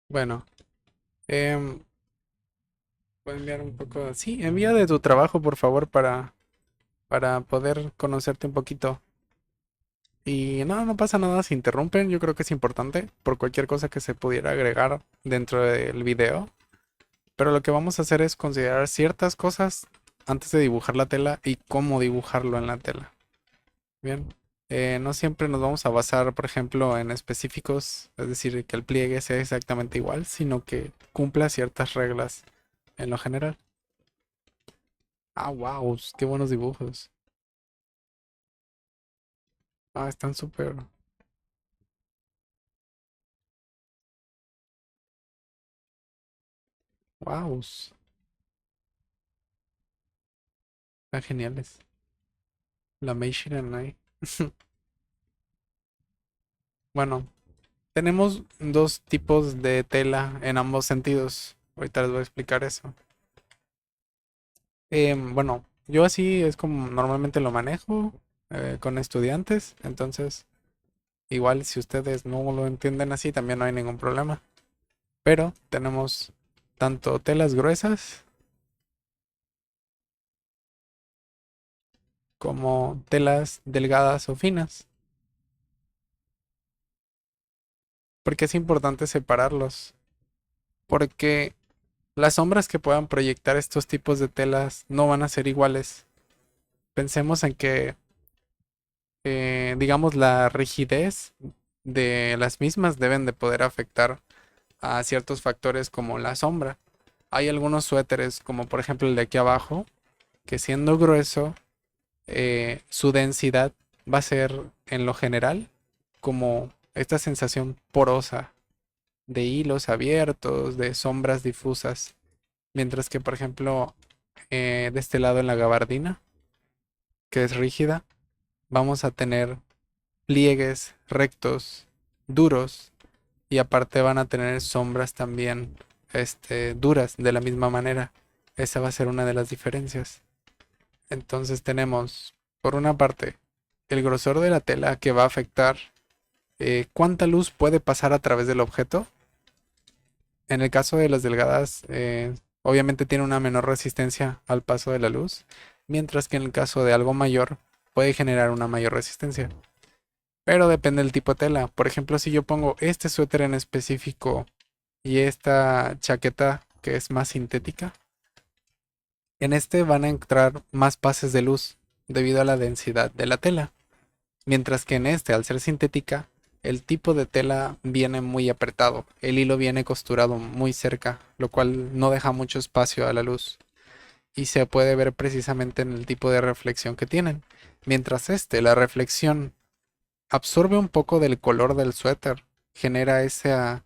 Bueno, em, puedo enviar un poco. Sí, envía de tu trabajo, por favor, para poder conocerte un poquito. Y no, no pasa nada, se interrumpen. Yo creo que es importante por cualquier cosa que se pudiera agregar dentro del video. Pero lo que vamos a hacer es considerar ciertas cosas antes de dibujar la tela y cómo dibujarlo en la tela. Bien. No siempre nos vamos a basar, por ejemplo, en específicos, es decir, que el pliegue sea exactamente igual, sino que cumpla ciertas reglas en lo general. Ah, wow, qué buenos dibujos. Ah, están súper. Wow, están geniales. La Mei Shiranai. Bueno, tenemos dos tipos de tela en ambos sentidos. Ahorita les voy a explicar eso. Bueno, yo así es como normalmente lo manejo con estudiantes. Entonces, igual si ustedes no lo entienden así, también no hay ningún problema. Pero tenemos tanto telas gruesas como telas delgadas o finas. Porque es importante separarlos. Porque las sombras que puedan proyectar estos tipos de telas no van a ser iguales. Pensemos en que, digamos, la rigidez de las mismas deben de poder afectar a ciertos factores como la sombra. Hay algunos suéteres, como por ejemplo el de aquí abajo, que siendo grueso, su densidad va a ser en lo general como esta sensación porosa de hilos abiertos, de sombras difusas. Mientras que, por ejemplo, de este lado en la gabardina, que es rígida, vamos a tener pliegues rectos, duros, y aparte van a tener sombras también, duras de la misma manera. Esa va a ser una de las diferencias. Entonces tenemos, por una parte, el grosor de la tela que va a afectar cuánta luz puede pasar a través del objeto. En el caso de las delgadas, obviamente tiene una menor resistencia al paso de la luz, mientras que en el caso de algo mayor puede generar una mayor resistencia. Pero depende del tipo de tela. Por ejemplo, si yo pongo este suéter en específico y esta chaqueta que es más sintética, en este van a entrar más pases de luz debido a la densidad de la tela. Mientras que en este, al ser sintética, el tipo de tela viene muy apretado. El hilo viene costurado muy cerca, lo cual no deja mucho espacio a la luz. Y se puede ver precisamente en el tipo de reflexión que tienen. Mientras la reflexión absorbe un poco del color del suéter, genera esa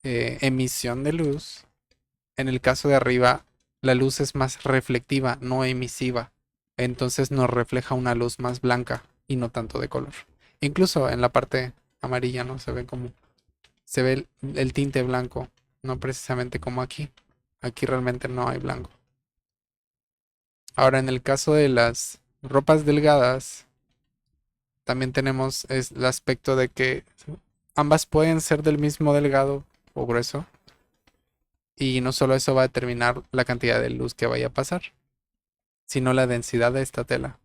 emisión de luz. En el caso de arriba, la luz es más reflectiva, no emisiva. Entonces nos refleja una luz más blanca y no tanto de color. Incluso en la parte amarilla, ¿no? Se ve como, se ve el tinte blanco, no precisamente como aquí. Aquí realmente no hay blanco. Ahora, en el caso de las ropas delgadas, también tenemos el aspecto de que ambas pueden ser del mismo delgado o grueso. Y no solo eso va a determinar la cantidad de luz que vaya a pasar, sino la densidad de esta tela.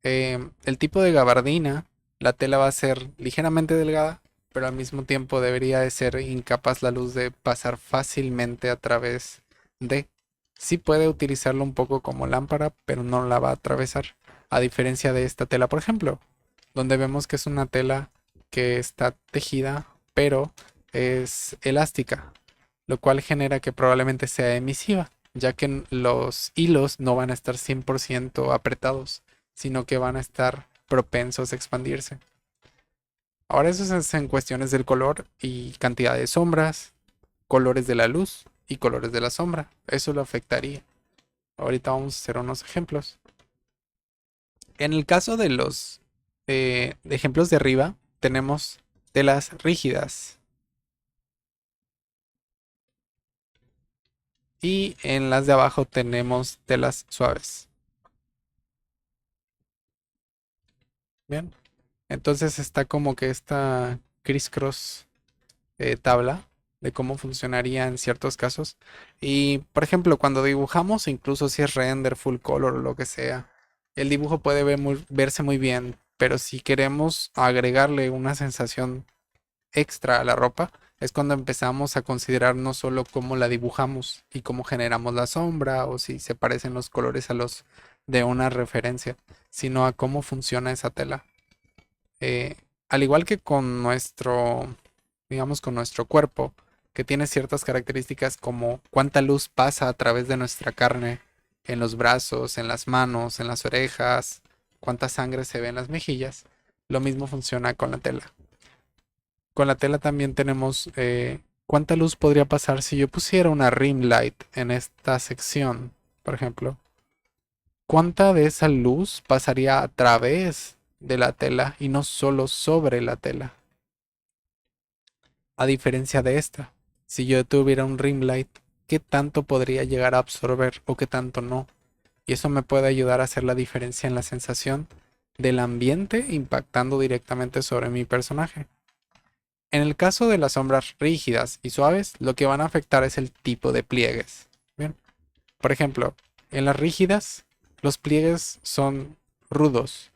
El tipo de gabardina, la tela va a ser ligeramente delgada, pero al mismo tiempo debería de ser incapaz la luz de pasar fácilmente a través de. Sí puede utilizarlo un poco como lámpara, pero no la va a atravesar. A diferencia de esta tela, por ejemplo, donde vemos que es una tela que está tejida, pero es elástica, lo cual genera que probablemente sea emisiva, ya que los hilos no van a estar 100% apretados, sino que van a estar propensos a expandirse. Ahora eso es en cuestiones del color y cantidad de sombras, colores de la luz y colores de la sombra. Eso lo afectaría. Ahorita vamos a hacer unos ejemplos. En el caso de los ejemplos de arriba, tenemos telas rígidas y en las de abajo tenemos telas suaves. Bien, entonces está como que esta criss-cross tabla de cómo funcionaría en ciertos casos. Y, por ejemplo, cuando dibujamos, incluso si es render, full color o lo que sea, el dibujo puede verse muy bien, pero si queremos agregarle una sensación extra a la ropa, es cuando empezamos a considerar no solo cómo la dibujamos y cómo generamos la sombra o si se parecen los colores a los de una referencia, sino a cómo funciona esa tela. Eh, Al igual que con nuestro, digamos, con nuestro cuerpo, que tiene ciertas características como cuánta luz pasa a través de nuestra carne, en los brazos, en las manos, en las orejas, cuánta sangre se ve en las mejillas, lo mismo funciona con la tela. Con la tela también tenemos cuánta luz podría pasar si yo pusiera una rim light en esta sección, por ejemplo. ¿Cuánta de esa luz pasaría a través de la tela y no solo sobre la tela? A diferencia de esta, si yo tuviera un rim light, ¿qué tanto podría llegar a absorber o qué tanto no? Y eso me puede ayudar a hacer la diferencia en la sensación del ambiente impactando directamente sobre mi personaje. En el caso de las sombras rígidas y suaves, lo que van a afectar es el tipo de pliegues. Bien. Por ejemplo, en las rígidas, los pliegues son rudos,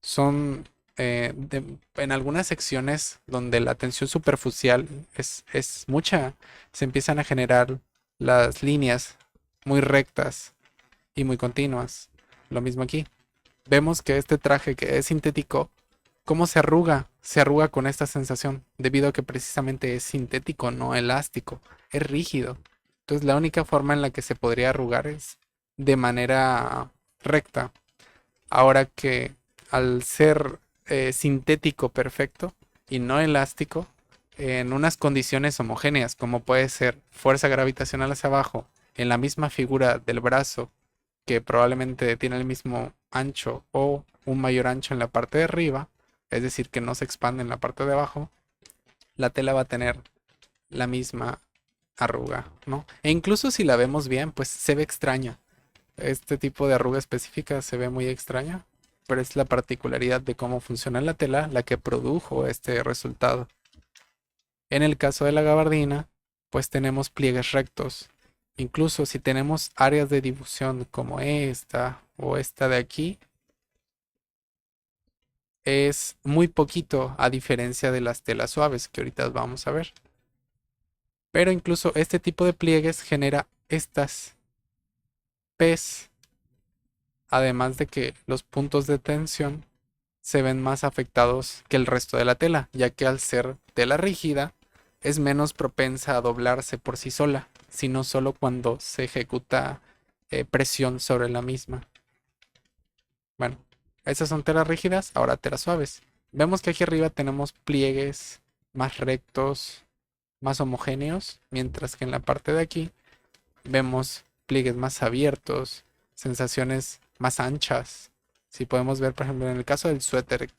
son en algunas secciones donde la tensión superficial es mucha, se empiezan a generar las líneas muy rectas y muy continuas. Lo mismo aquí. Vemos que este traje que es sintético, ¿cómo se arruga? Se arruga con esta sensación, debido a que precisamente es sintético, no elástico, es rígido. Entonces la única forma en la que se podría arrugar es de manera recta. Ahora que al ser sintético perfecto y no elástico, en unas condiciones homogéneas, como puede ser fuerza gravitacional hacia abajo, en la misma figura del brazo, que probablemente tiene el mismo ancho o un mayor ancho en la parte de arriba, es decir, que no se expande en la parte de abajo, la tela va a tener la misma arruga, ¿no? E incluso si la vemos bien, pues se ve extraña. Este tipo de arruga específica se ve muy extraña, pero es la particularidad de cómo funciona la tela la que produjo este resultado. En el caso de la gabardina, pues tenemos pliegues rectos. Incluso si tenemos áreas de difusión como esta o esta de aquí, es muy poquito a diferencia de las telas suaves que ahorita vamos a ver. Pero incluso este tipo de pliegues genera estas P's, además de que los puntos de tensión se ven más afectados que el resto de la tela, ya que al ser tela rígida es menos propensa a doblarse por sí sola, sino solo cuando se ejecuta presión sobre la misma. Bueno, esas son telas rígidas, ahora telas suaves. Vemos que aquí arriba tenemos pliegues más rectos, más homogéneos, mientras que en la parte de aquí vemos pliegues más abiertos, sensaciones más anchas. Si podemos ver, por ejemplo, en el caso del suéter,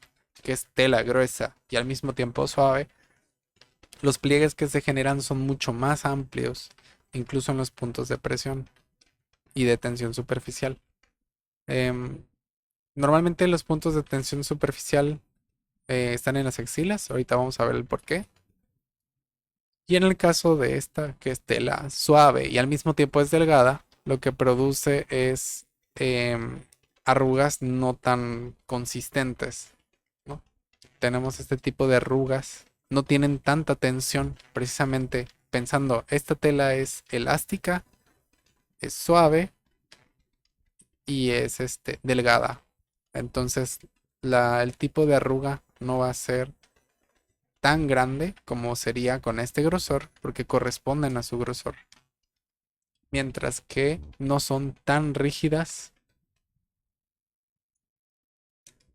que es tela gruesa y al mismo tiempo suave, los pliegues que se generan son mucho más amplios, incluso en los puntos de presión y de tensión superficial. Em, Normalmente los puntos de tensión superficial están en las axilas, ahorita vamos a ver el por qué. Y en el caso de esta, que es tela suave y al mismo tiempo es delgada, lo que produce es em, arrugas no tan consistentes, ¿no? Tenemos este tipo de arrugas, no tienen tanta tensión, precisamente pensando, esta tela es elástica, es suave y es delgada. Entonces, el tipo de arruga no va a ser tan grande como sería con este grosor, porque corresponden a su grosor. Mientras que no son tan rígidas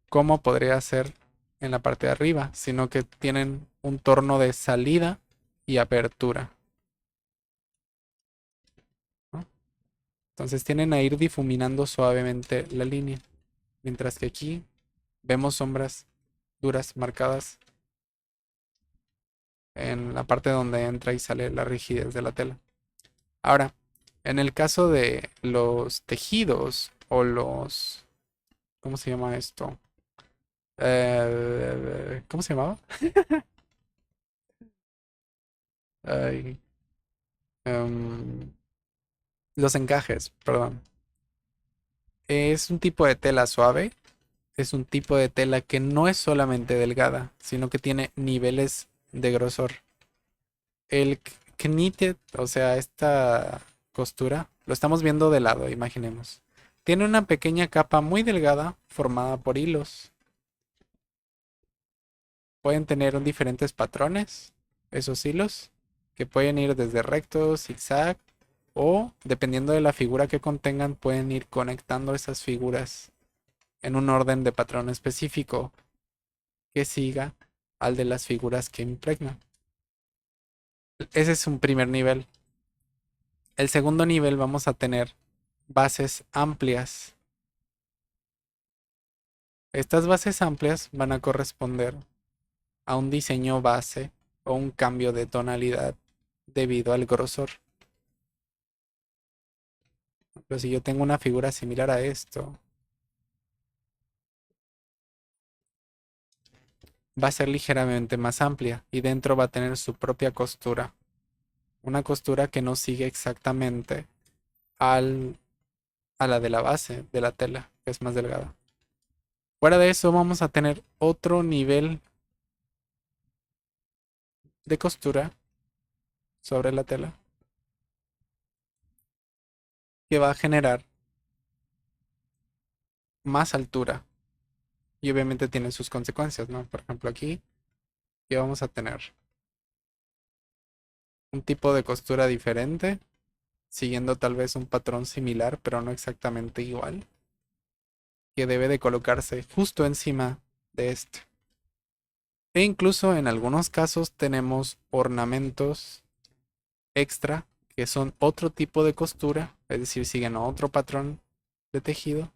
como podría ser en la parte de arriba, sino que tienen un torno de salida y apertura, ¿no? Entonces tienden a ir difuminando suavemente la línea, mientras que aquí vemos sombras duras marcadas en la parte donde entra y sale la rigidez de la tela. Ahora, en el caso de los tejidos o los, ¿cómo se llama esto? ¿Cómo se llamaba? Ay, em, los encajes, perdón. Es un tipo de tela suave. Es un tipo de tela que no es solamente delgada, sino que tiene niveles de grosor. El knitted, o sea, esta costura, lo estamos viendo de lado, imaginemos. Tiene una pequeña capa muy delgada formada por hilos. Pueden tener diferentes patrones, esos hilos, que pueden ir desde recto, zigzag, o dependiendo de la figura que contengan, pueden ir conectando esas figuras en un orden de patrón específico que siga al de las figuras que impregnan. Ese es un primer nivel. El segundo nivel vamos a tener bases amplias. Estas bases amplias van a corresponder a un diseño base o un cambio de tonalidad debido al grosor. Pero si yo tengo una figura similar a esto, va a ser ligeramente más amplia y dentro va a tener su propia costura. Una costura que no sigue exactamente al, a la de la base de la tela, que es más delgada. Fuera de eso vamos a tener otro nivel de costura sobre la tela que va a generar más altura y obviamente tiene sus consecuencias, ¿no? Por ejemplo, aquí ya vamos a tener un tipo de costura diferente, siguiendo tal vez un patrón similar, pero no exactamente igual, que debe de colocarse justo encima de este. E incluso en algunos casos tenemos ornamentos extra que son otro tipo de costura, es decir, siguen otro patrón de tejido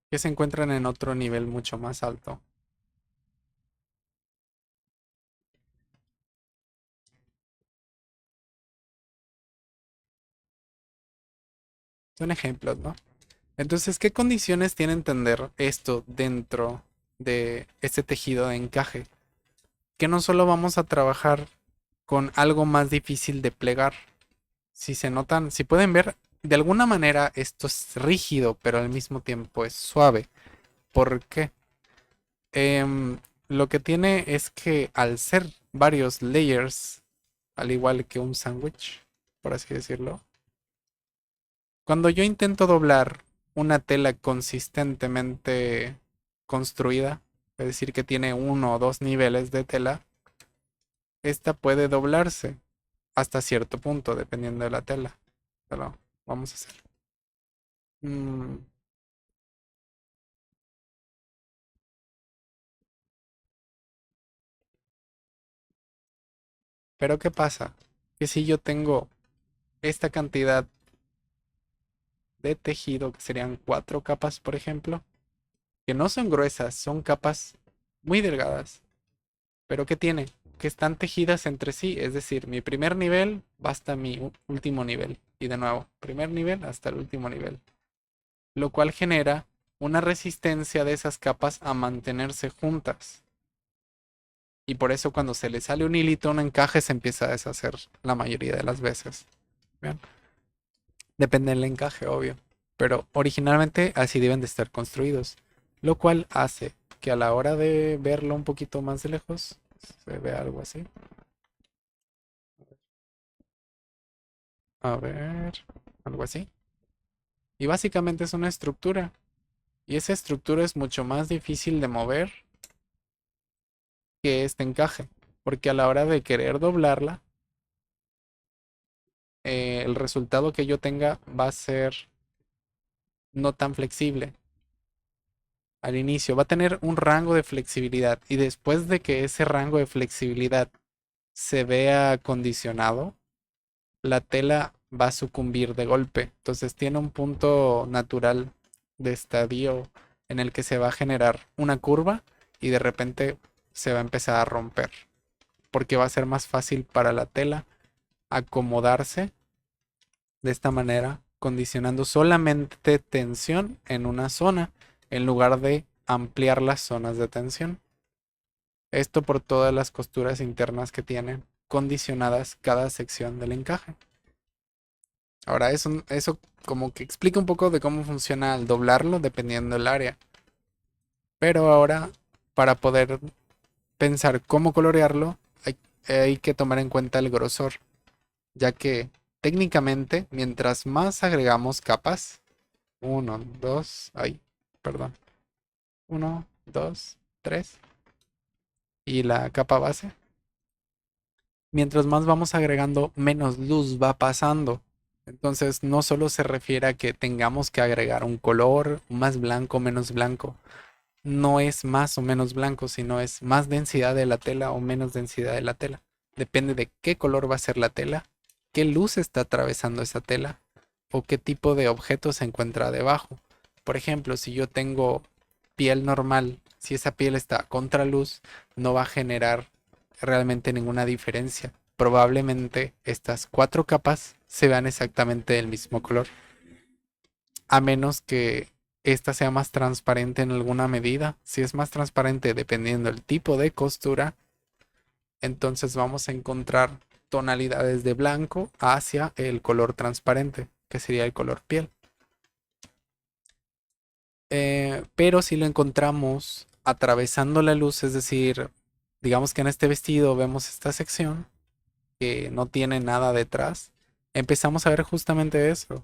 que se encuentran en otro nivel mucho más alto. Son ejemplos, ¿no? Entonces, ¿qué condiciones tiene entender esto dentro de este tejido de encaje? Que no solo vamos a trabajar con algo más difícil de plegar. Si se notan, si pueden ver, de alguna manera esto es rígido, pero al mismo tiempo es suave. ¿Por qué? Lo que tiene es que al ser varios layers, al igual que un sándwich, por así decirlo, cuando yo intento doblar una tela consistentemente construida, es decir, que tiene uno o dos niveles de tela, esta puede doblarse hasta cierto punto, dependiendo de la tela. Pero vamos a hacer. Mm, pero ¿qué pasa? Que si yo tengo esta cantidad de tejido, que serían cuatro capas, por ejemplo, que no son gruesas, son capas muy delgadas. Pero ¿qué tiene? Que están tejidas entre sí, es decir, mi primer nivel va hasta mi último nivel. Y de nuevo, primer nivel hasta el último nivel. Lo cual genera una resistencia de esas capas a mantenerse juntas. Y por eso cuando se le sale un hilito, un encaje se empieza a deshacer la mayoría de las veces. ¿Bien? Depende del encaje, obvio. Pero originalmente así deben de estar construidos. Lo cual hace que a la hora de verlo un poquito más de lejos, se vea algo así. A ver, algo así. Y básicamente es una estructura. Y esa estructura es mucho más difícil de mover que este encaje. Porque a la hora de querer doblarla, el resultado que yo tenga va a ser no tan flexible al inicio. Va a tener un rango de flexibilidad. Y después de que ese rango de flexibilidad se vea condicionado, la tela va a sucumbir de golpe. Entonces tiene un punto natural de estadio en el que se va a generar una curva y de repente se va a empezar a romper. Porque va a ser más fácil para la tela acomodarse de esta manera condicionando solamente tensión en una zona en lugar de ampliar las zonas de tensión. Esto por todas las costuras internas que tienen condicionadas cada sección del encaje. Ahora eso como que explica un poco de cómo funciona al doblarlo dependiendo del área. Pero ahora, para poder pensar cómo colorearlo, hay que tomar en cuenta el grosor, ya que técnicamente, mientras más agregamos capas, uno, dos, ay, perdón, uno, dos, tres, y la capa base, mientras más vamos agregando, menos luz va pasando. Entonces, no solo se refiere a que tengamos que agregar un color más blanco, menos blanco. No es más o menos blanco, sino es más densidad de la tela o menos densidad de la tela. Depende de qué color va a ser la tela, qué luz está atravesando esa tela o qué tipo de objeto se encuentra debajo. Por ejemplo, si yo tengo piel normal, si esa piel está a contraluz, no va a generar realmente ninguna diferencia. Probablemente estas cuatro capas se vean exactamente del mismo color, a menos que esta sea más transparente en alguna medida. Si es más transparente dependiendo del tipo de costura, entonces vamos a encontrar tonalidades de blanco hacia el color transparente, que sería el color piel. Pero si lo encontramos atravesando la luz, es decir, digamos que en este vestido vemos esta sección que no tiene nada detrás, empezamos a ver justamente eso.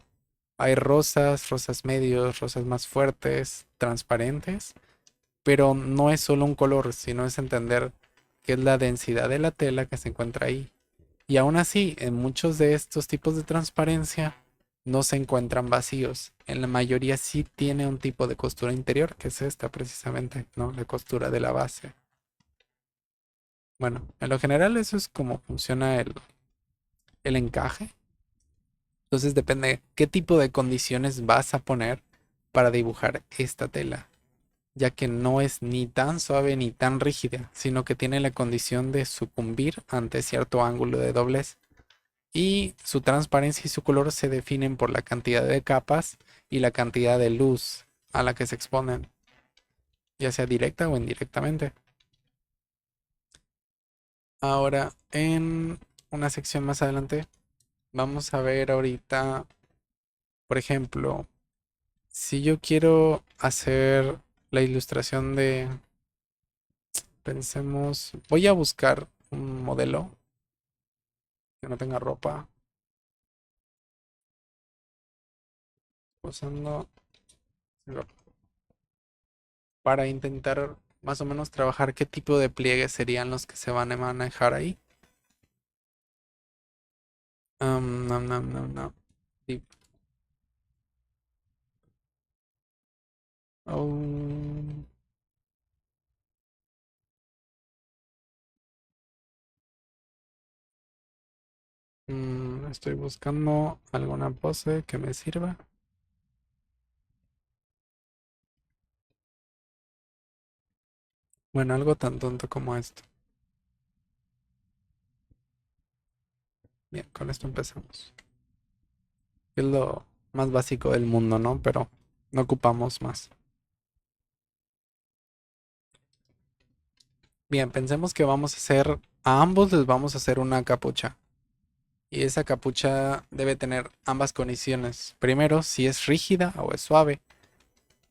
Hay rosas, rosas medios, rosas más fuertes, transparentes, pero no es solo un color, sino es entender qué es la densidad de la tela que se encuentra ahí. Y aún así, en muchos de estos tipos de transparencia no se encuentran vacíos. En la mayoría sí tiene un tipo de costura interior, que es esta precisamente, ¿no? La costura de la base. Bueno, en lo general eso es como funciona el encaje. Entonces depende qué tipo de condiciones vas a poner para dibujar esta tela, ya que no es ni tan suave ni tan rígida, sino que tiene la condición de sucumbir ante cierto ángulo de doblez. Y su transparencia y su color se definen por la cantidad de capas y la cantidad de luz a la que se exponen, ya sea directa o indirectamente. Ahora, en una sección más adelante, vamos a ver ahorita, por ejemplo, si yo quiero hacer la ilustración de, pensemos, voy a buscar un modelo que no tenga ropa, usando para intentar más o menos trabajar qué tipo de pliegues serían los que se van a manejar ahí. No, no, no, no. Sí. Oh, estoy buscando alguna pose que me sirva. Bueno, algo tan tonto como esto. Bien, con esto empezamos. Es lo más básico del mundo, ¿no? Pero no ocupamos más. Bien, pensemos que vamos a hacer, a ambos les vamos a hacer una capucha. Y esa capucha debe tener ambas condiciones. Primero, si es rígida o es suave.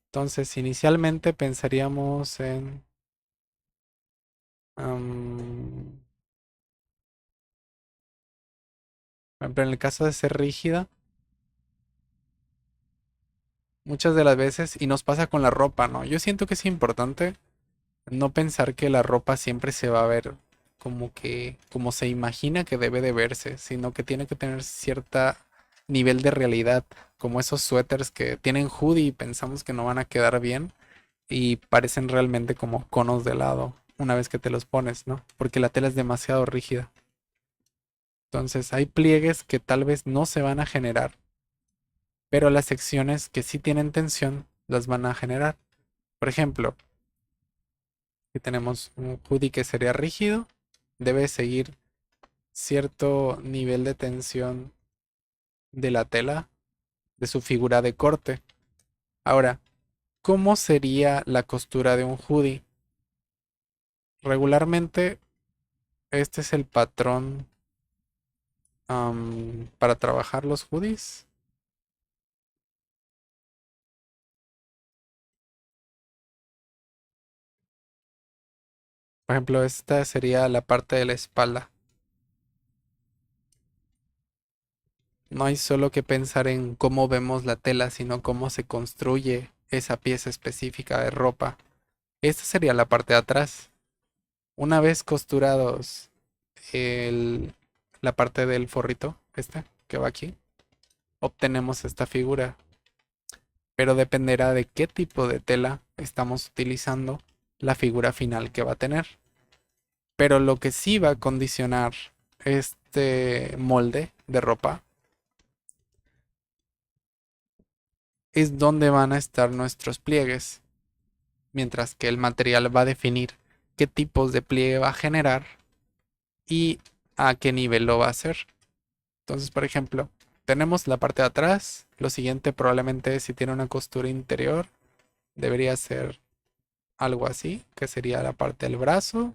Entonces, inicialmente pensaríamos en... por ejemplo, en el caso de ser rígida, muchas de las veces, y nos pasa con la ropa, ¿no? Yo siento que es importante no pensar que la ropa siempre se va a ver como que, como se imagina que debe de verse, sino que tiene que tener cierta nivel de realidad, como esos suéteres que tienen hoodie y pensamos que no van a quedar bien y parecen realmente como conos de helado una vez que te los pones, ¿no? Porque la tela es demasiado rígida. Entonces hay pliegues que tal vez no se van a generar, pero las secciones que sí tienen tensión las van a generar. Por ejemplo, si tenemos un hoodie que sería rígido, debe seguir cierto nivel de tensión de la tela de su figura de corte. Ahora, ¿cómo sería la costura de un hoodie? Regularmente, este es el patrón para trabajar los hoodies. Por ejemplo, esta sería la parte de la espalda. No hay solo que pensar en cómo vemos la tela, sino cómo se construye esa pieza específica de ropa. Esta sería la parte de atrás. Una vez costurados el- la parte del forrito, este que va aquí, obtenemos esta figura. Pero dependerá de qué tipo de tela estamos utilizando la figura final que va a tener. Pero lo que sí va a condicionar este molde de ropa es dónde van a estar nuestros pliegues, mientras que el material va a definir qué tipos de pliegue va a generar y a qué nivel lo va a hacer. Entonces, por ejemplo, tenemos la parte de atrás. Lo siguiente probablemente si tiene una costura interior, debería ser algo así, que sería la parte del brazo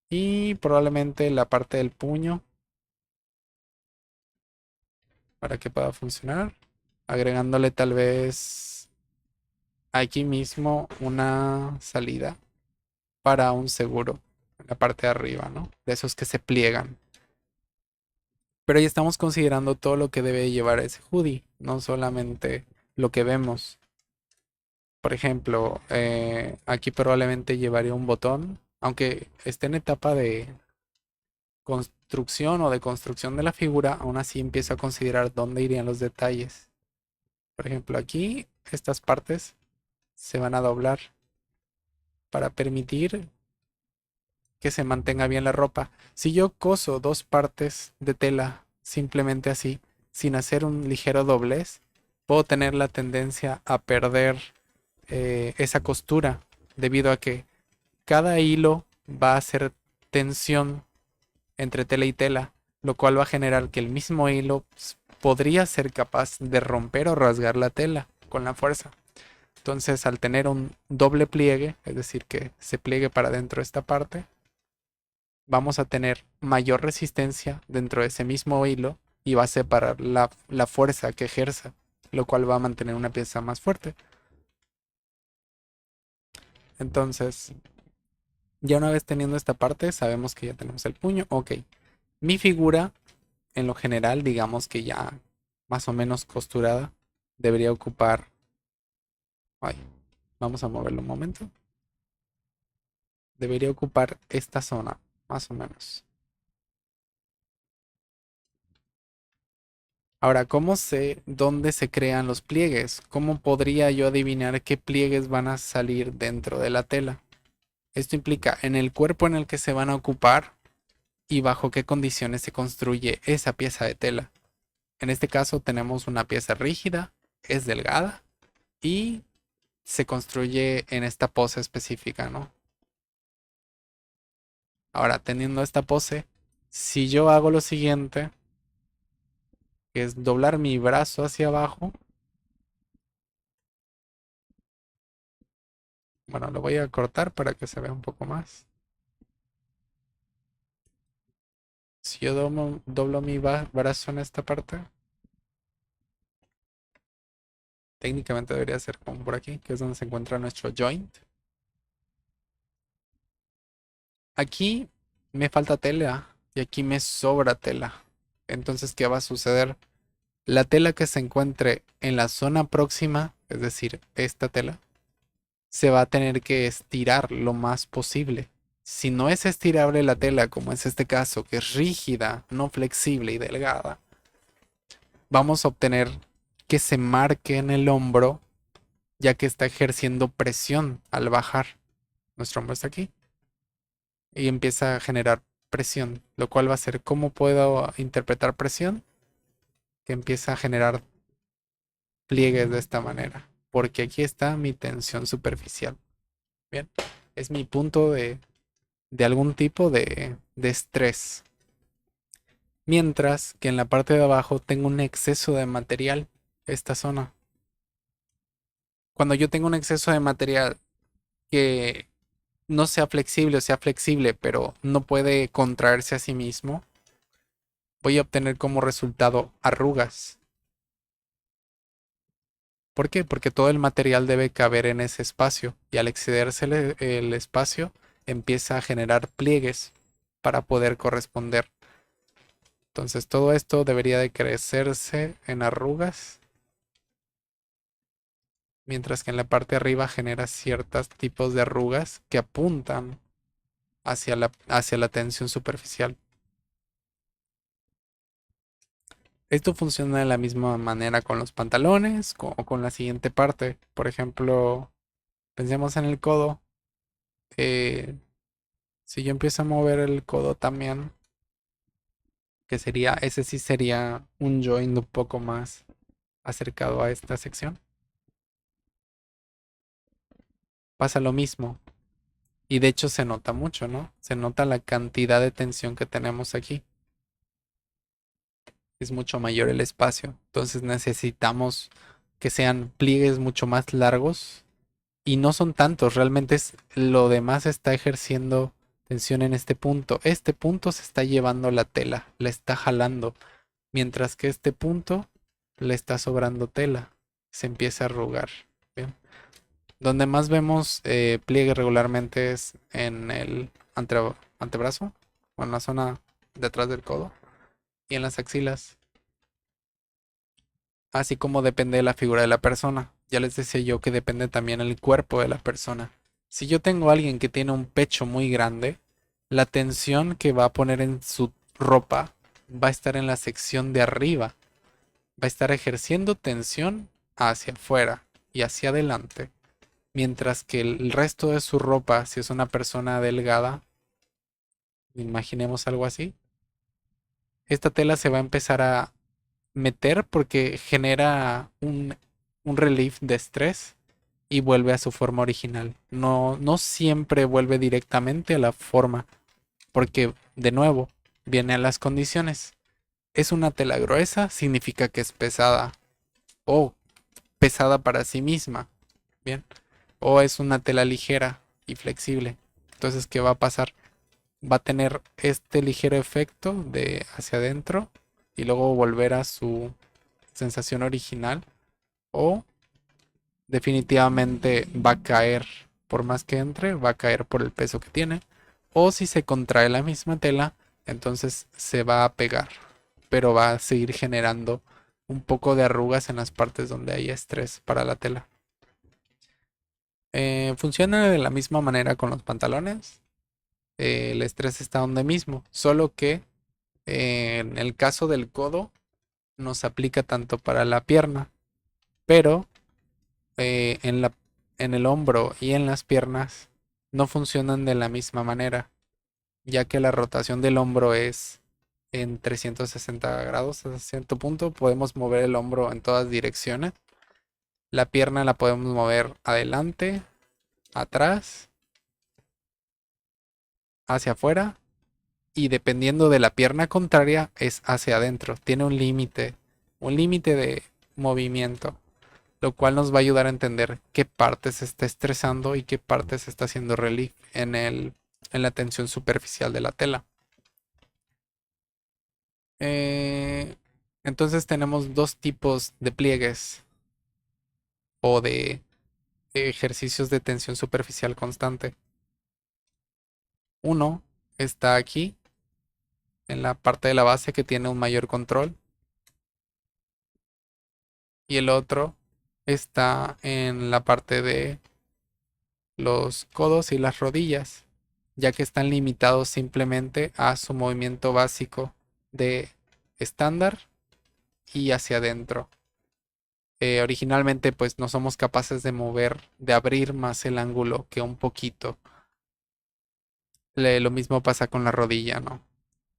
y probablemente la parte del puño para que pueda funcionar. Agregándole tal vez aquí mismo una salida para un seguro en la parte de arriba, ¿no? De esos que se pliegan. Pero ya estamos considerando todo lo que debe llevar ese hoodie, no solamente lo que vemos. Por ejemplo, aquí probablemente llevaría un botón, aunque esté en etapa de construcción o de construcción de la figura, aún así empiezo a considerar dónde irían los detalles. Por ejemplo, aquí estas partes se van a doblar para permitir que se mantenga bien la ropa. Si yo coso dos partes de tela simplemente así, sin hacer un ligero doblez, puedo tener la tendencia a perder esa costura debido a que cada hilo va a hacer tensión entre tela y tela, lo cual va a generar que el mismo hilo podría ser capaz de romper o rasgar la tela con la fuerza. Entonces, al tener un doble pliegue, es decir, que se pliegue para dentro de esta parte, vamos a tener mayor resistencia dentro de ese mismo hilo y va a separar la fuerza que ejerza, lo cual va a mantener una pieza más fuerte. Entonces, ya una vez teniendo esta parte, sabemos que ya tenemos el puño. Ok, mi figura, en lo general, digamos que ya más o menos costurada, debería ocupar... Ay, vamos a moverlo un momento. Debería ocupar esta zona, más o menos. Ahora, ¿cómo sé dónde se crean los pliegues? ¿Cómo podría yo adivinar qué pliegues van a salir dentro de la tela? Esto implica en el cuerpo en el que se van a ocupar y bajo qué condiciones se construye esa pieza de tela. En este caso tenemos una pieza rígida, es delgada y se construye en esta pose específica, ¿no? Ahora, teniendo esta pose, si yo hago lo siguiente, que es doblar mi brazo hacia abajo, bueno, lo voy a cortar para que se vea un poco más. Si yo doblo mi brazo en esta parte, técnicamente debería ser como por aquí, que es donde se encuentra nuestro joint. Aquí me falta tela y aquí me sobra tela. Entonces, ¿qué va a suceder? La tela que se encuentre en la zona próxima, es decir, esta tela, se va a tener que estirar lo más posible. Si no es estirable la tela, como es este caso, que es rígida, no flexible y delgada, vamos a obtener que se marque en el hombro, ya que está ejerciendo presión al bajar. Nuestro hombro está aquí y empieza a generar presión, lo cual va a ser cómo puedo interpretar presión, que empieza a generar pliegues de esta manera, porque aquí está mi tensión superficial. Bien, es mi punto de algún tipo de estrés. Mientras que en la parte de abajo tengo un exceso de material esta zona. Cuando yo tengo un exceso de material que no sea flexible o sea flexible, pero no puede contraerse a sí mismo, voy a obtener como resultado arrugas. ¿Por qué? Porque todo el material debe caber en ese espacio y al excederse el espacio empieza a generar pliegues para poder corresponder. Entonces todo esto debería de crecerse en arrugas, mientras que en la parte de arriba genera ciertos tipos de arrugas que apuntan hacia la tensión superficial. Esto funciona de la misma manera con los pantalones o con la siguiente parte. Por ejemplo, pensemos en el codo. eh, si yo empiezo a mover el codo también, ese sí sería un joint un poco más acercado a esta sección. Pasa lo mismo. Y de hecho se nota mucho, ¿no? Se nota la cantidad de tensión que tenemos aquí. Es mucho mayor el espacio. Entonces necesitamos que sean pliegues mucho más largos. Y no son tantos, realmente es lo demás está ejerciendo tensión en este punto. Este punto se está llevando la tela, la está jalando. Mientras que este punto le está sobrando tela. Se empieza a arrugar. ¿Bien? Donde más vemos pliegue regularmente es en el antebrazo o en la zona detrás del codo y en las axilas, así como depende de la figura de la persona. Ya les decía yo que depende también el cuerpo de la persona. Si yo tengo a alguien que tiene un pecho muy grande, la tensión que va a poner en su ropa va a estar en la sección de arriba, va a estar ejerciendo tensión hacia afuera y hacia adelante. Mientras que el resto de su ropa, si es una persona delgada, imaginemos algo así, esta tela se va a empezar a meter porque genera un relief de estrés y vuelve a su forma original. No, no siempre vuelve directamente a la forma, porque de nuevo viene a las condiciones. Es una tela gruesa, significa que es pesada o pesada para sí misma. Bien. O es una tela ligera y flexible. Entonces, ¿qué va a pasar? Va a tener este ligero efecto de hacia adentro y luego volver a su sensación original. O definitivamente va a caer, por más que entre, va a caer por el peso que tiene. O si se contrae la misma tela, entonces se va a pegar, pero va a seguir generando un poco de arrugas en las partes donde hay estrés para la tela. Funciona de la misma manera con los pantalones. El estrés está donde mismo, solo que en el caso del codo nos aplica tanto para la pierna, pero eh, en la, en el hombro y en las piernas no funcionan de la misma manera, ya que la rotación del hombro es en 360 grados a cierto punto. Podemos mover el hombro en todas direcciones. La pierna la podemos mover adelante, atrás, hacia afuera y dependiendo de la pierna contraria es hacia adentro. Tiene un límite de movimiento, lo cual nos va a ayudar a entender qué parte se está estresando y qué parte se está haciendo relief en la tensión superficial de la tela. Eh, entonces tenemos dos tipos de pliegues o de ejercicios de tensión superficial constante. Uno está aquí, en la parte de la base que tiene un mayor control, y el otro está en la parte de los codos y las rodillas, ya que están limitados simplemente a su movimiento básico de estándar y hacia adentro. Originalmente pues no somos capaces de mover, de abrir más el ángulo que un poquito. Lo mismo pasa con la rodilla, ¿no?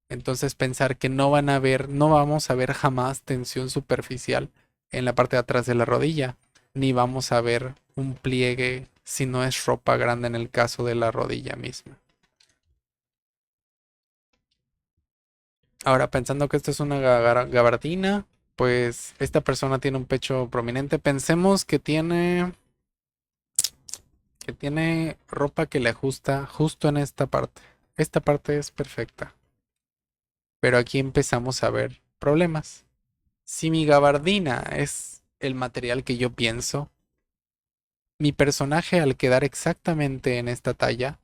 Entonces pensar que no vamos a ver jamás tensión superficial en la parte de atrás de la rodilla, ni vamos a ver un pliegue si no es ropa grande en el caso de la rodilla misma. Ahora pensando que esto es una gabardina, pues esta persona tiene un pecho prominente. Pensemos que tiene ropa que le ajusta justo en esta parte. Esta parte es perfecta. Pero aquí empezamos a ver problemas. Si mi gabardina es el material que yo pienso, mi personaje al quedar exactamente en esta talla,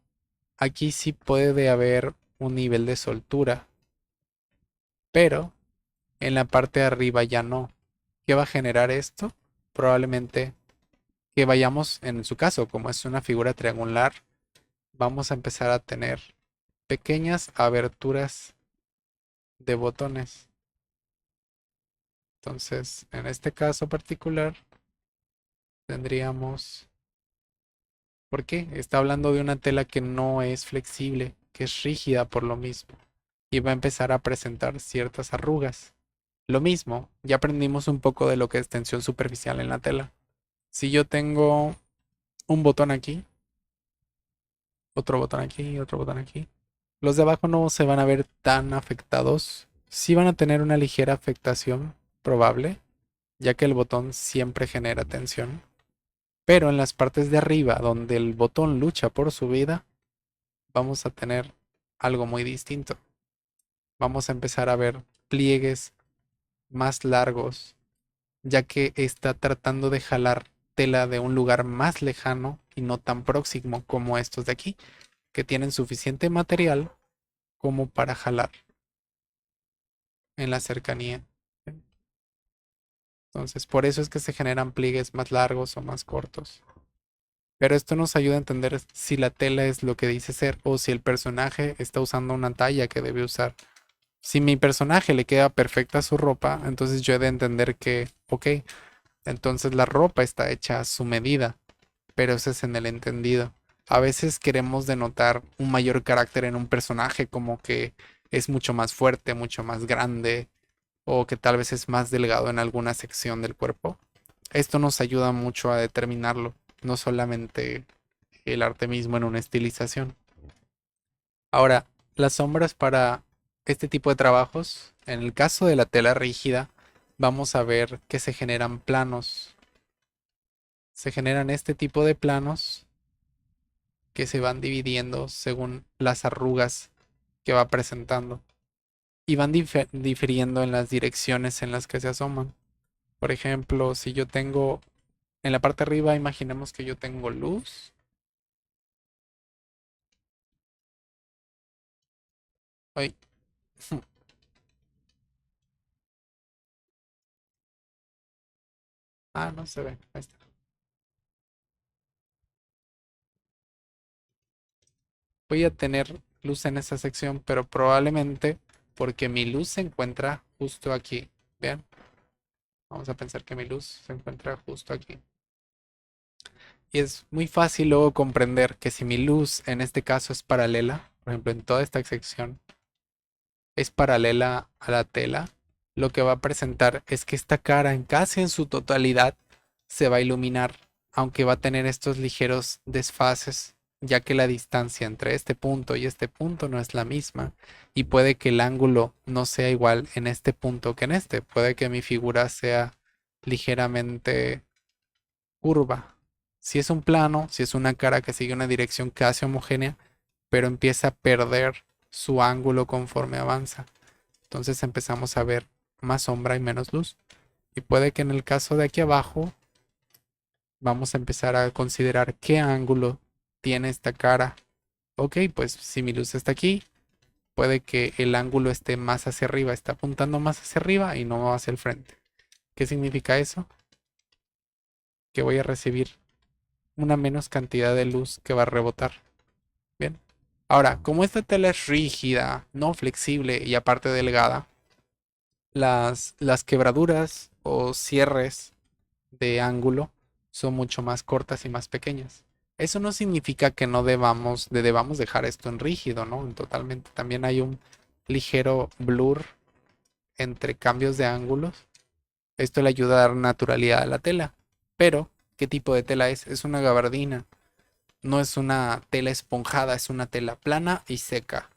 aquí sí puede haber un nivel de soltura, pero en la parte de arriba ya no. ¿Qué va a generar esto? Probablemente que vayamos, en su caso, como es una figura triangular, vamos a empezar a tener pequeñas aberturas de botones. Entonces, en este caso particular, tendríamos... ¿Por qué? Está hablando de una tela que no es flexible, que es rígida por lo mismo, y va a empezar a presentar ciertas arrugas. Lo mismo, ya aprendimos un poco de lo que es tensión superficial en la tela. Si yo tengo un botón aquí, otro botón aquí, otro botón aquí, los de abajo no se van a ver tan afectados. Sí van a tener una ligera afectación probable, ya que el botón siempre genera tensión. Pero en las partes de arriba, donde el botón lucha por su vida, vamos a tener algo muy distinto. Vamos a empezar a ver pliegues más largos, ya que está tratando de jalar tela de un lugar más lejano y no tan próximo como estos de aquí, que tienen suficiente material como para jalar en la cercanía. Entonces, por eso es que se generan pliegues más largos o más cortos. Pero esto nos ayuda a entender si la tela es lo que dice ser o si el personaje está usando una talla que debe usar. Si mi personaje le queda perfecta su ropa, entonces yo he de entender que, ok, entonces la ropa está hecha a su medida, pero eso es en el entendido. A veces queremos denotar un mayor carácter en un personaje, como que es mucho más fuerte, mucho más grande, o que tal vez es más delgado en alguna sección del cuerpo. Esto nos ayuda mucho a determinarlo, no solamente el arte mismo en una estilización. Ahora, las sombras para este tipo de trabajos, en el caso de la tela rígida, vamos a ver que se generan planos. Se generan este tipo de planos que se van dividiendo según las arrugas que va presentando y van difiriendo en las direcciones en las que se asoman. Por ejemplo, si yo tengo en la parte de arriba, imaginemos que yo tengo luz. Ay, ah, no se ve. Ahí está. Voy a tener luz en esa sección, pero probablemente porque mi luz se encuentra justo aquí. Vean, vamos a pensar que mi luz se encuentra justo aquí. Y es muy fácil luego comprender que si mi luz en este caso es paralela, por ejemplo, en toda esta sección es paralela a la tela, lo que va a presentar es que esta cara en casi en su totalidad se va a iluminar, aunque va a tener estos ligeros desfases, ya que la distancia entre este punto no es la misma, y puede que el ángulo no sea igual en este punto que en este, puede que mi figura sea ligeramente curva. Si es un plano, si es una cara que sigue una dirección casi homogénea, pero empieza a perder su ángulo conforme avanza. Entonces empezamos a ver más sombra y menos luz. Y puede que en el caso de aquí abajo vamos a empezar a considerar qué ángulo tiene esta cara. Ok, pues si mi luz está aquí, puede que el ángulo esté más hacia arriba, está apuntando más hacia arriba y no hacia el frente. ¿Qué significa eso? Que voy a recibir una menos cantidad de luz que va a rebotar. Bien. Ahora, como esta tela es rígida, no flexible y aparte delgada, las quebraduras o cierres de ángulo son mucho más cortas y más pequeñas. Eso no significa que no debamos dejar esto en rígido, ¿no? Totalmente. También hay un ligero blur entre cambios de ángulos. Esto le ayuda a dar naturalidad a la tela. Pero, ¿qué tipo de tela es? Es una gabardina. No es una tela esponjada, es una tela plana y seca.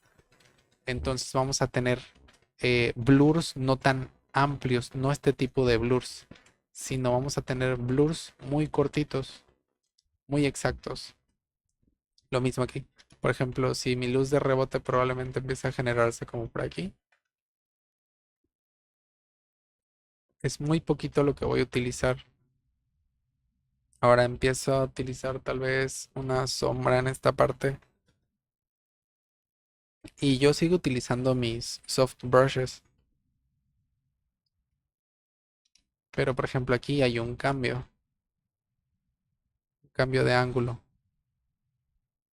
Entonces vamos a tener blurs no tan amplios, no este tipo de blurs, sino vamos a tener blurs muy cortitos, muy exactos. Lo mismo aquí. Por ejemplo, si mi luz de rebote probablemente empieza a generarse como por aquí. Es muy poquito lo que voy a utilizar. Ahora empiezo a utilizar tal vez una sombra en esta parte. Y yo sigo utilizando mis soft brushes. Pero por ejemplo aquí hay un cambio de ángulo.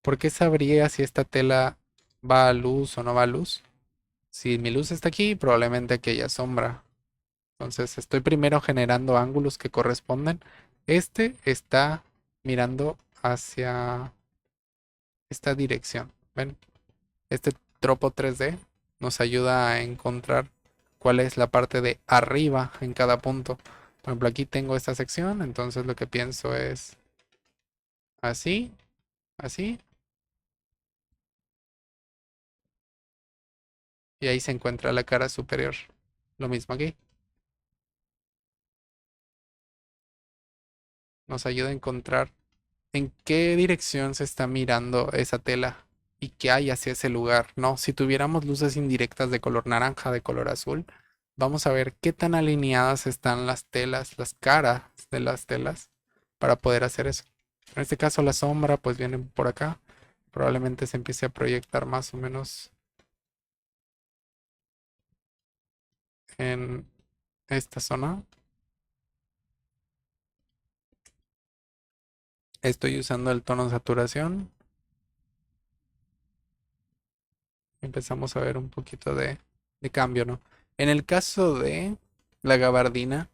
¿Por qué sabría si esta tela va a luz o no va a luz? Si mi luz está aquí, probablemente aquí haya sombra. Entonces estoy primero generando ángulos que corresponden. Este está mirando hacia esta dirección. ¿Ven? Este tropo 3D nos ayuda a encontrar cuál es la parte de arriba en cada punto. Por ejemplo, aquí tengo esta sección, entonces lo que pienso es así, así, y ahí se encuentra la cara superior. Lo mismo aquí. Nos ayuda a encontrar en qué dirección se está mirando esa tela y qué hay hacia ese lugar, ¿no? Si tuviéramos luces indirectas de color naranja, de color azul, vamos a ver qué tan alineadas están las telas, las caras de las telas para poder hacer eso. En este caso la sombra pues viene por acá, probablemente se empiece a proyectar más o menos en esta zona. Estoy usando el tono de saturación. Empezamos a ver un poquito de cambio, ¿no? En el caso de la gabardina,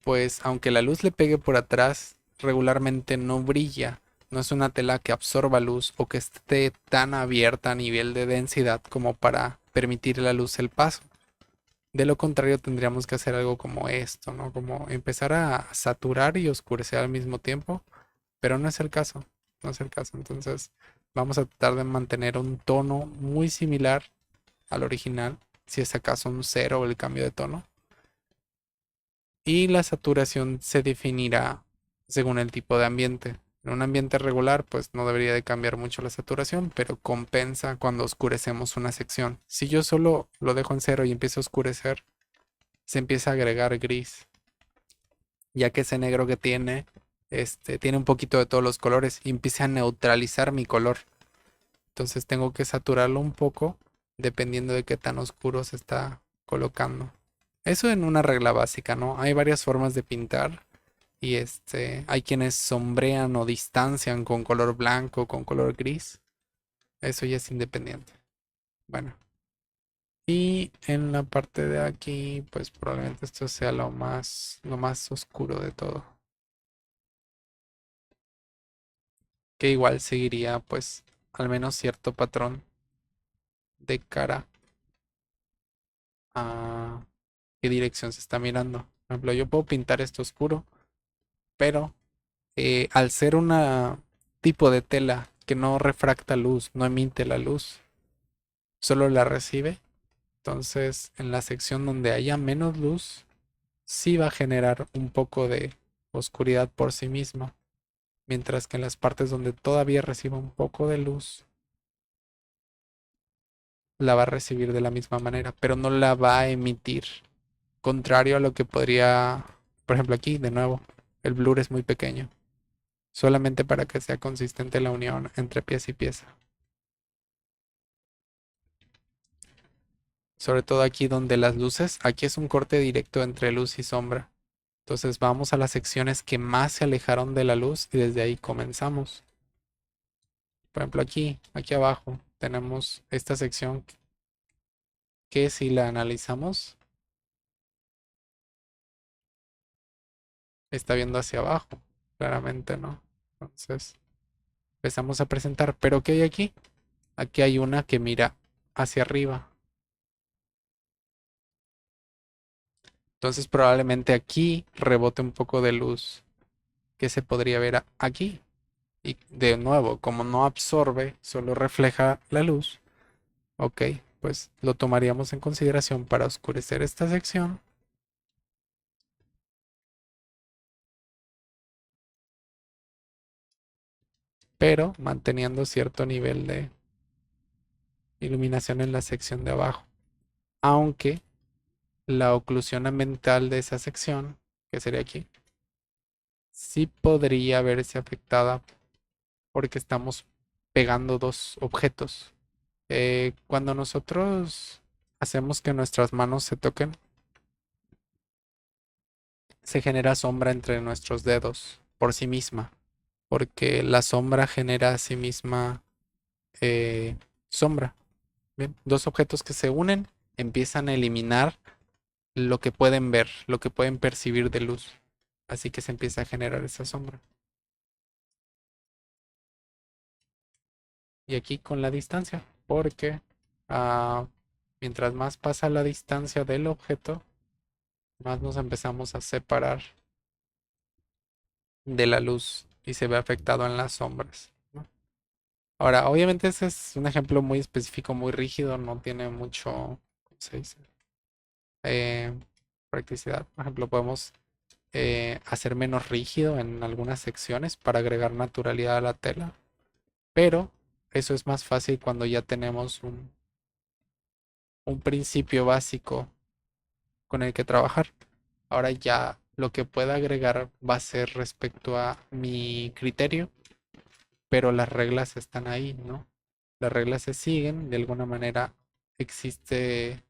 pues aunque la luz le pegue por atrás, regularmente no brilla. No es una tela que absorba luz o que esté tan abierta a nivel de densidad como para permitir a la luz el paso. De lo contrario, tendríamos que hacer algo como esto, ¿no? Como empezar a saturar y oscurecer al mismo tiempo, pero no es el caso, no es el caso. Entonces, vamos a tratar de mantener un tono muy similar al original, si es acaso un cero el cambio de tono. Y la saturación se definirá según el tipo de ambiente. En un ambiente regular, pues no debería de cambiar mucho la saturación, pero compensa cuando oscurecemos una sección. Si yo solo lo dejo en cero y empiezo a oscurecer, se empieza a agregar gris, ya que ese negro que tiene, tiene un poquito de todos los colores y empieza a neutralizar mi color. Entonces tengo que saturarlo un poco dependiendo de qué tan oscuro se está colocando. Eso en una regla básica, ¿no? Hay varias formas de pintar y hay quienes sombrean o distancian con color blanco, con color gris. Eso ya es independiente. Bueno, y en la parte de aquí, pues probablemente esto sea lo más oscuro de todo. Que igual seguiría, pues, al menos cierto patrón de cara a qué dirección se está mirando. Por ejemplo, yo puedo pintar esto oscuro, pero al ser una tipo de tela que no refracta luz, no emite la luz, solo la recibe, entonces en la sección donde haya menos luz, sí va a generar un poco de oscuridad por sí misma, mientras que en las partes donde todavía reciba un poco de luz, la va a recibir de la misma manera, pero no la va a emitir. Contrario a lo que podría, por ejemplo aquí, de nuevo, el blur es muy pequeño, solamente para que sea consistente la unión entre pieza y pieza. Sobre todo aquí donde las luces, aquí es un corte directo entre luz y sombra. Entonces vamos a las secciones que más se alejaron de la luz y desde ahí comenzamos. Por ejemplo aquí abajo tenemos esta sección que si la analizamos está viendo hacia abajo, claramente no. Entonces empezamos a presentar, pero ¿qué hay aquí? Aquí hay una que mira hacia arriba. Entonces probablemente aquí rebote un poco de luz que se podría ver aquí. Y de nuevo, como no absorbe, solo refleja la luz, ok, pues lo tomaríamos en consideración para oscurecer esta sección pero manteniendo cierto nivel de iluminación en la sección de abajo. Aunque la oclusión ambiental de esa sección, que sería aquí, sí podría verse afectada porque estamos pegando dos objetos. Cuando nosotros hacemos que nuestras manos se toquen, se genera sombra entre nuestros dedos por sí misma, porque la sombra genera a sí misma sombra. Bien, dos objetos que se unen empiezan a eliminar lo que pueden ver, lo que pueden percibir de luz. Así que se empieza a generar esa sombra. Y aquí con la distancia, porque ah, mientras más pasa la distancia del objeto, más nos empezamos a separar de la luz y se ve afectado en las sombras, ¿no? Ahora, obviamente ese es un ejemplo muy específico, muy rígido, no tiene mucho, ¿cómo se dice? Eh, practicidad. Por ejemplo, podemos hacer menos rígido en algunas secciones para agregar naturalidad a la tela, pero eso es más fácil cuando ya tenemos un principio básico con el que trabajar. Ahora ya lo que pueda agregar va a ser respecto a mi criterio, pero las reglas están ahí, ¿no? Las reglas se siguen, de alguna manera existe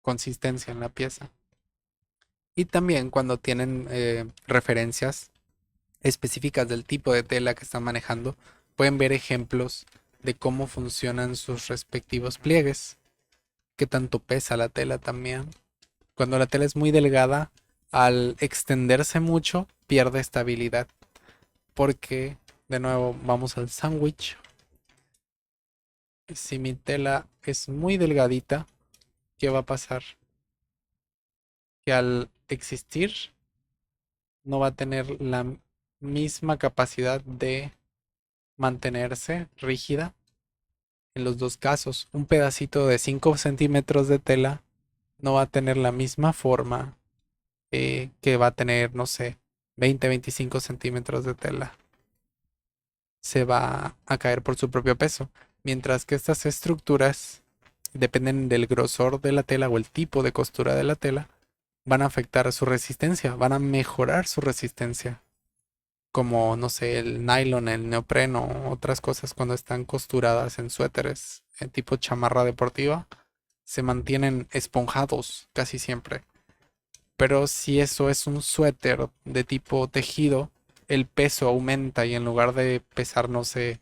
consistencia en la pieza. Y también cuando tienen referencias específicas del tipo de tela que están manejando, pueden ver ejemplos de cómo funcionan sus respectivos pliegues, qué tanto pesa la tela también. Cuando la tela es muy delgada, al extenderse mucho, pierde estabilidad. Porque, de nuevo, vamos al sándwich. Si mi tela es muy delgadita, ¿qué va a pasar? Que al existir no va a tener la misma capacidad de mantenerse rígida en los dos casos. Un pedacito de 5 centímetros de tela no va a tener la misma forma que va a tener, no sé, 20-25 centímetros de tela. Se va a caer por su propio peso. Mientras que estas estructuras dependen del grosor de la tela o el tipo de costura de la tela, van a afectar su resistencia, van a mejorar su resistencia. Como, no sé, el nylon, el neopreno, otras cosas cuando están costuradas en suéteres, en tipo chamarra deportiva, se mantienen esponjados casi siempre. Pero si eso es un suéter de tipo tejido, el peso aumenta y en lugar de pesar, no sé,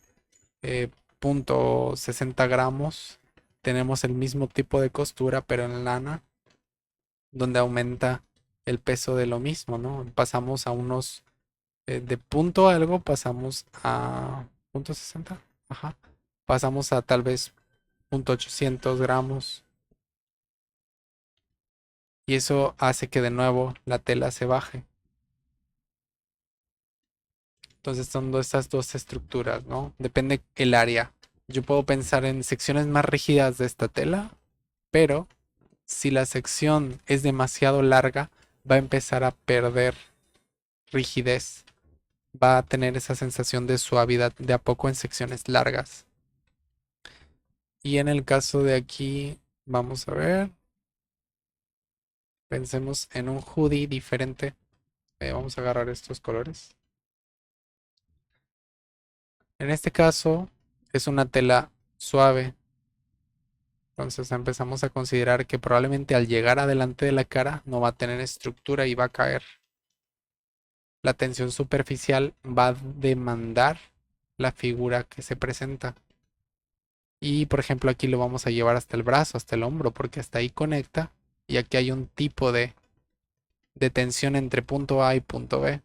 punto 60 gramos, tenemos el mismo tipo de costura, pero en lana, donde aumenta el peso de lo mismo, ¿no? Pasamos a unos, de punto algo, pasamos a punto 60, ajá. Pasamos a tal vez punto 800 gramos. Y eso hace que de nuevo la tela se baje. Entonces son estas dos estructuras, ¿no? Depende el área. Yo puedo pensar en secciones más rígidas de esta tela, pero si la sección es demasiado larga, va a empezar a perder rigidez. Va a tener esa sensación de suavidad de a poco en secciones largas. Y en el caso de aquí, vamos a ver, pensemos en un hoodie diferente. Vamos a agarrar estos colores. En este caso es una tela suave. Entonces empezamos a considerar que probablemente al llegar adelante de la cara no va a tener estructura y va a caer. La tensión superficial va a demandar la figura que se presenta. Y por ejemplo aquí lo vamos a llevar hasta el brazo, hasta el hombro, porque hasta ahí conecta. Y aquí hay un tipo de tensión entre punto A y punto B.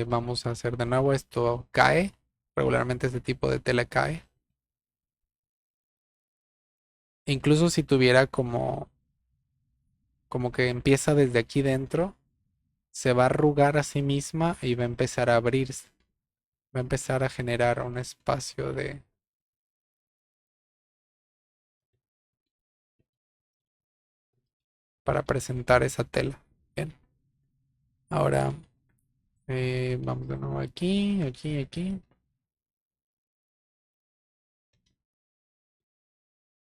Vamos a hacer de nuevo esto. Cae. Regularmente este tipo de tela cae. Incluso si tuviera como que empieza desde aquí dentro, se va a arrugar a sí misma y va a empezar a abrirse. Va a empezar a generar un espacio para presentar esa tela. Bien. Ahora, Vamos de nuevo aquí, aquí, aquí.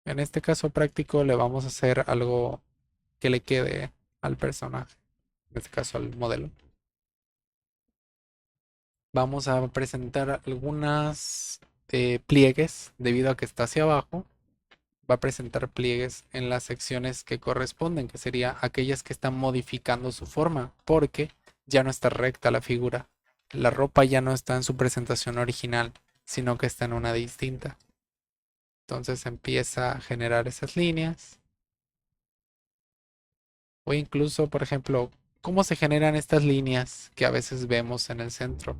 En este caso práctico le vamos a hacer algo que le quede al personaje, en este caso al modelo. Vamos a presentar algunas pliegues debido a que está hacia abajo. Va a presentar pliegues en las secciones que corresponden, que sería aquellas que están modificando su forma, porque ya no está recta la figura. La ropa ya no está en su presentación original, sino que está en una distinta. Entonces empieza a generar esas líneas. O incluso, por ejemplo, cómo se generan estas líneas que a veces vemos en el centro.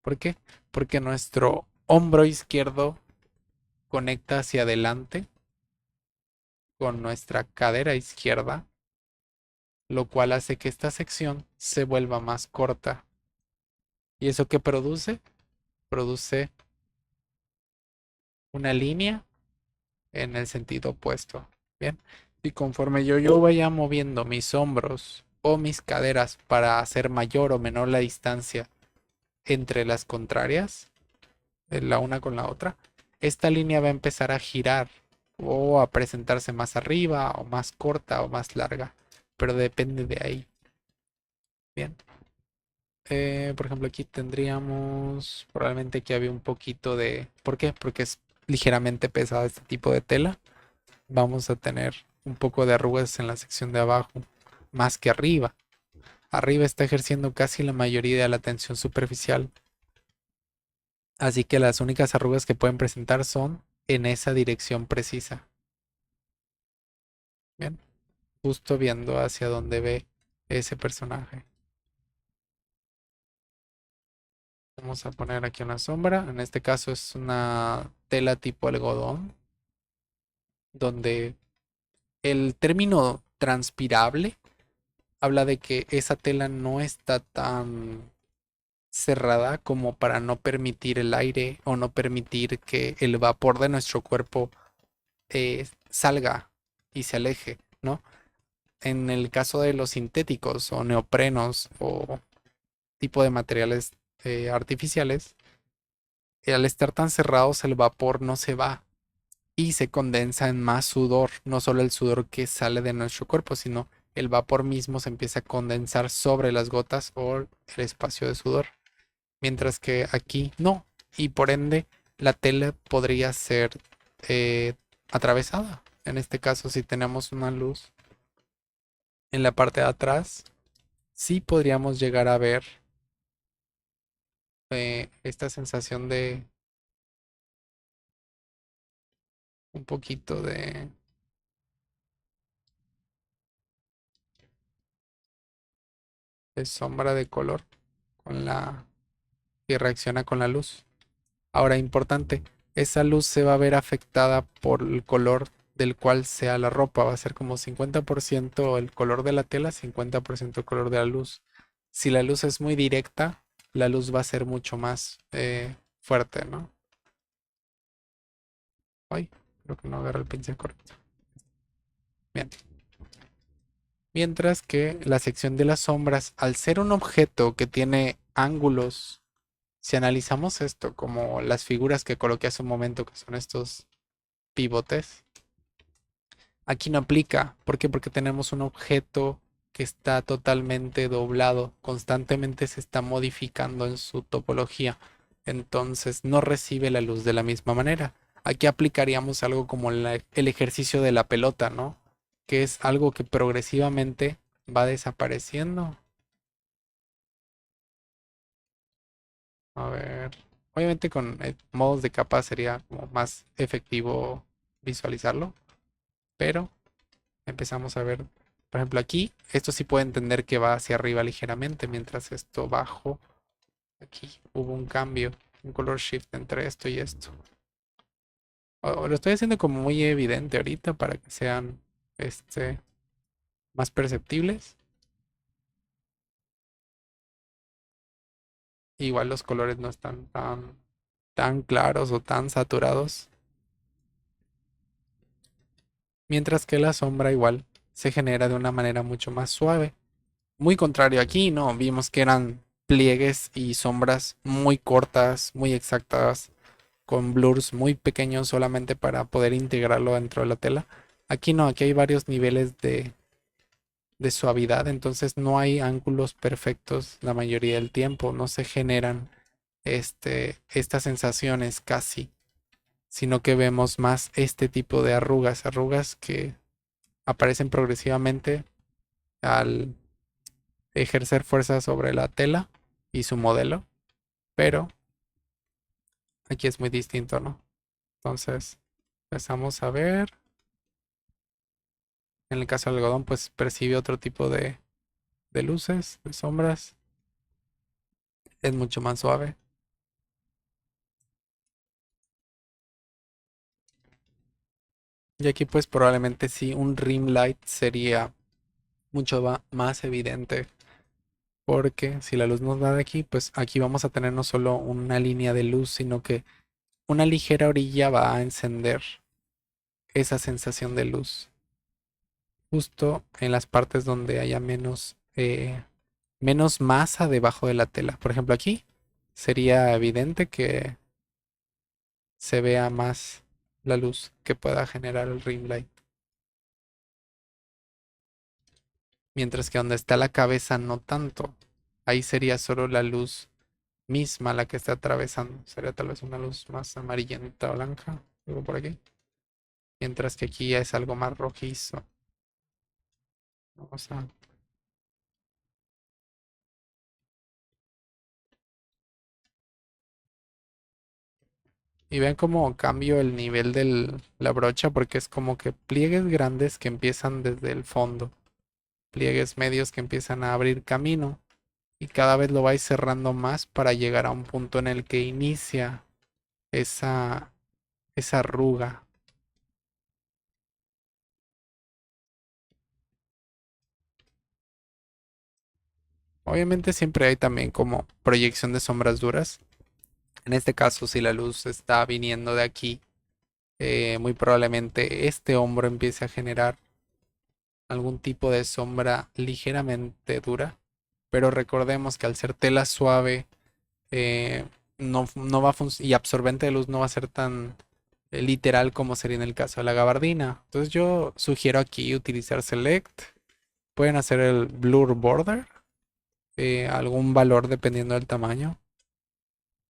¿Por qué? Porque nuestro hombro izquierdo conecta hacia adelante con nuestra cadera izquierda, lo cual hace que esta sección se vuelva más corta. ¿Y eso qué produce? Produce una línea en el sentido opuesto. Bien. Y conforme yo vaya moviendo mis hombros o mis caderas para hacer mayor o menor la distancia entre las contrarias, la una con la otra, esta línea va a empezar a girar o a presentarse más arriba o más corta o más larga, pero depende de ahí. Bien. Por ejemplo, aquí tendríamos, probablemente que había un poquito de... ¿Por qué? Porque es ligeramente pesada este tipo de tela. Vamos a tener un poco de arrugas en la sección de abajo, más que arriba. Arriba está ejerciendo casi la mayoría de la tensión superficial. Así que las únicas arrugas que pueden presentar son en esa dirección precisa. Bien, justo viendo hacia dónde ve ese personaje. Vamos a poner aquí una sombra. En este caso es una tela tipo algodón, donde el término transpirable habla de que esa tela no está tan cerrada como para no permitir el aire o no permitir que el vapor de nuestro cuerpo salga y se aleje, ¿no? En el caso de los sintéticos o neoprenos o tipo de materiales artificiales, al estar tan cerrados el vapor no se va y se condensa en más sudor, no solo el sudor que sale de nuestro cuerpo, sino el vapor mismo se empieza a condensar sobre las gotas o el espacio de sudor, mientras que aquí no, y por ende la tela podría ser eh, atravesada. En este caso, si tenemos una luz en la parte de atrás, sí podríamos llegar a ver esta sensación de un poquito de sombra de color con la que reacciona con la luz. Ahora, importante, esa luz se va a ver afectada por el color del cual sea la ropa. Va a ser como 50% el color de la tela, 50% el color de la luz. Si la luz es muy directa, la luz va a ser mucho más fuerte, ¿no? Ay, creo que no agarra el pincel correcto. Bien. Mientras que la sección de las sombras, al ser un objeto que tiene ángulos, si analizamos esto como las figuras que coloqué hace un momento, que son estos pivotes, aquí no aplica. ¿Por qué? Porque tenemos un objeto que está totalmente doblado, constantemente se está modificando en su topología, entonces no recibe la luz de la misma manera. Aquí aplicaríamos algo como el ejercicio de la pelota, ¿no? Que es algo que progresivamente va desapareciendo. A ver, obviamente con modos de capa sería como más efectivo visualizarlo, pero empezamos a ver, por ejemplo, aquí, esto sí puede entender que va hacia arriba ligeramente, mientras esto bajo, aquí hubo un cambio, un color shift entre esto y esto. Lo estoy haciendo como muy evidente ahorita para que sean más perceptibles. Igual los colores no están tan claros o tan saturados, mientras que la sombra igual se genera de una manera mucho más suave. Muy contrario aquí, ¿no? Vimos que eran pliegues y sombras muy cortas, muy exactas, con blurs muy pequeños solamente para poder integrarlo dentro de la tela. Aquí no, aquí hay varios niveles de suavidad, entonces no hay ángulos perfectos la mayoría del tiempo, no se generan estas sensaciones casi, sino que vemos más este tipo de arrugas, arrugas que aparecen progresivamente al ejercer fuerza sobre la tela y su modelo, pero aquí es muy distinto, ¿no? Entonces, empezamos a ver, en el caso del algodón, pues percibe otro tipo de luces, de sombras, es mucho más suave. Y aquí pues probablemente sí un rim light sería mucho más evidente, porque si la luz nos da de aquí, pues aquí vamos a tener no solo una línea de luz, sino que una ligera orilla va a encender esa sensación de luz justo en las partes donde haya menos masa debajo de la tela. Por ejemplo, aquí sería evidente que se vea más la luz que pueda generar el rim light. Mientras que donde está la cabeza no tanto. Ahí sería solo la luz misma la que está atravesando. Sería tal vez una luz más amarillenta o blanca, algo por aquí. Mientras que aquí ya es algo más rojizo. Vamos a... Y vean cómo cambio el nivel de la brocha porque es como que pliegues grandes que empiezan desde el fondo. Pliegues medios que empiezan a abrir camino. Y cada vez lo vais cerrando más para llegar a un punto en el que inicia esa, esa arruga. Obviamente siempre hay también como proyección de sombras duras. En este caso, si la luz está viniendo de aquí, muy probablemente este hombro empiece a generar algún tipo de sombra ligeramente dura. Pero recordemos que al ser tela suave eh, no va a y absorbente de luz no va a ser tan literal como sería en el caso de la gabardina. Entonces yo sugiero aquí utilizar Select. Pueden hacer el Blur Border, algún valor dependiendo del tamaño.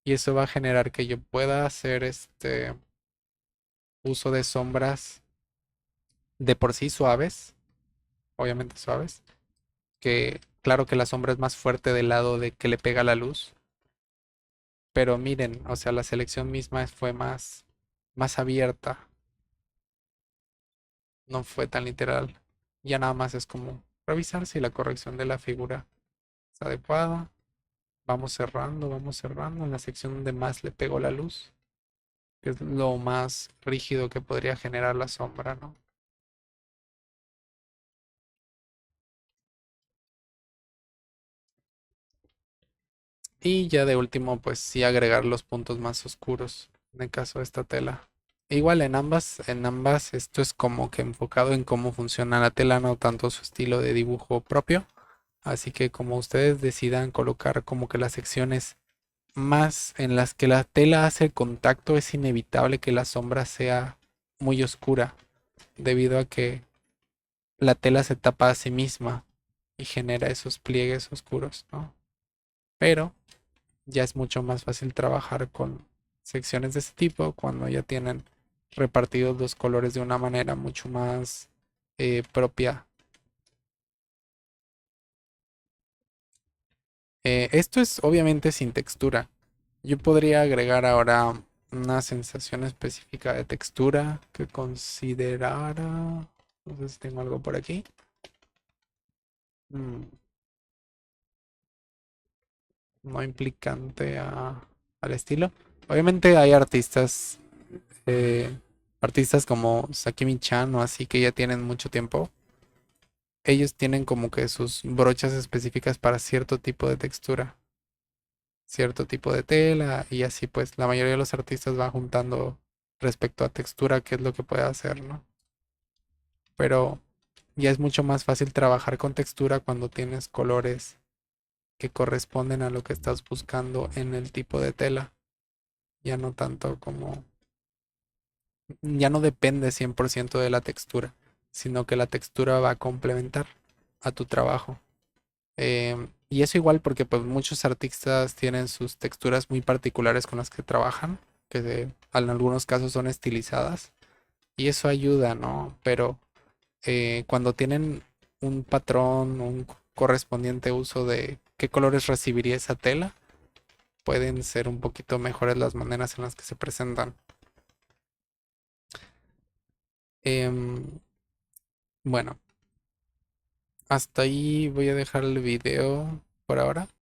Y eso va a generar que yo pueda hacer este uso de sombras de por sí suaves, obviamente suaves, que claro que la sombra es más fuerte del lado de que le pega la luz, pero miren, o sea, la selección misma fue más abierta, no fue tan literal. Ya nada más es como revisar si la corrección de la figura es adecuada. Vamos cerrando en la sección donde más le pegó la luz, que es lo más rígido que podría generar la sombra, ¿no? Y ya de último, pues sí agregar los puntos más oscuros en el caso de esta tela. E igual en ambas esto es como que enfocado en cómo funciona la tela, no tanto su estilo de dibujo propio. Así que como ustedes decidan colocar como que las secciones más en las que la tela hace el contacto, es inevitable que la sombra sea muy oscura, debido a que la tela se tapa a sí misma y genera esos pliegues oscuros, ¿no? Pero ya es mucho más fácil trabajar con secciones de este tipo cuando ya tienen repartidos los colores de una manera mucho más propia. Esto es obviamente sin textura. Yo podría agregar ahora una sensación específica de textura que considerara. No sé si tengo algo por aquí. Mm, no implicante al estilo. Obviamente hay artistas como Sakimi-chan o así que ya tienen mucho tiempo. Ellos tienen como que sus brochas específicas para cierto tipo de textura, cierto tipo de tela y así pues la mayoría de los artistas van juntando respecto a textura qué es lo que puede hacer, ¿no? Pero ya es mucho más fácil trabajar con textura cuando tienes colores que corresponden a lo que estás buscando en el tipo de tela. Ya no tanto como, ya no depende 100% de la textura, sino que la textura va a complementar a tu trabajo. Y eso igual porque pues muchos artistas tienen sus texturas muy particulares con las que trabajan, en algunos casos son estilizadas y eso ayuda, ¿no? Pero cuando tienen un patrón, un correspondiente uso de qué colores recibiría esa tela, pueden ser un poquito mejores las maneras en las que se presentan. Em, bueno, hasta ahí voy a dejar el video por ahora.